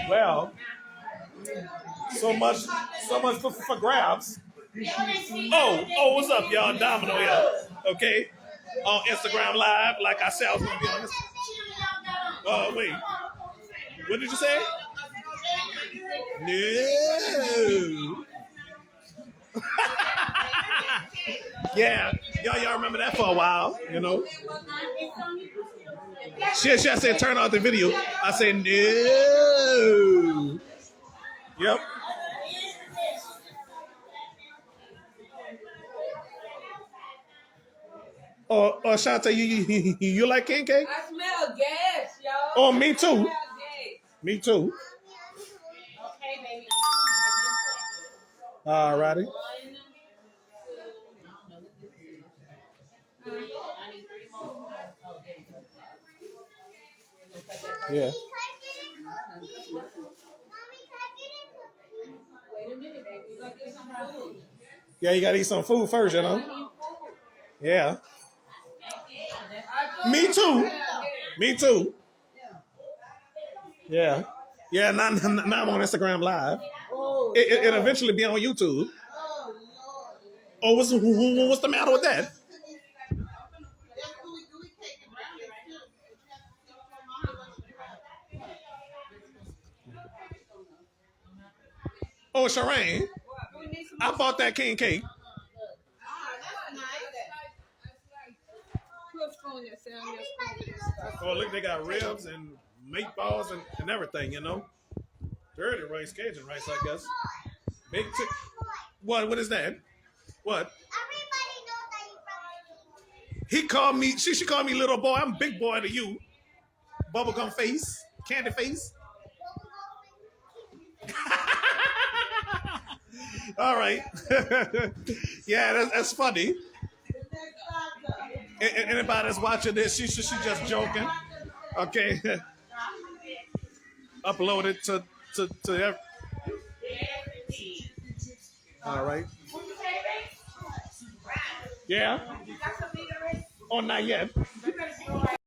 Well, so much for grabs. What's up, y'all? Domino here. Okay, on Instagram Live. Like I said, I was gonna be on this. Wait, what did you say? No. Yeah, y'all remember that for a while, you know? She said turn off the video. I said no. Yep. Shanta, you like king cake? I smell gas, y'all. Oh, me too. Me too. Okay, baby. Alrighty. Yeah. Yeah, you gotta eat some food first, you know? Yeah. Me too. Me too. Yeah. Yeah, now I'm on Instagram Live. It'll eventually be on YouTube. Oh, what's the matter with that? Oh, Shireen, I bought that king cake. Oh, look, they got ribs and meatballs and everything, you know. Dirty rice, Cajun rice, I guess. Big chick. What is that? What? He called me, she called me little boy. I'm big boy to you. Bubblegum face, candy face. All right. Yeah, that's funny. Anybody that's watching this, she just joking. Okay. Upload it to every. All right. Yeah. Oh, not yet.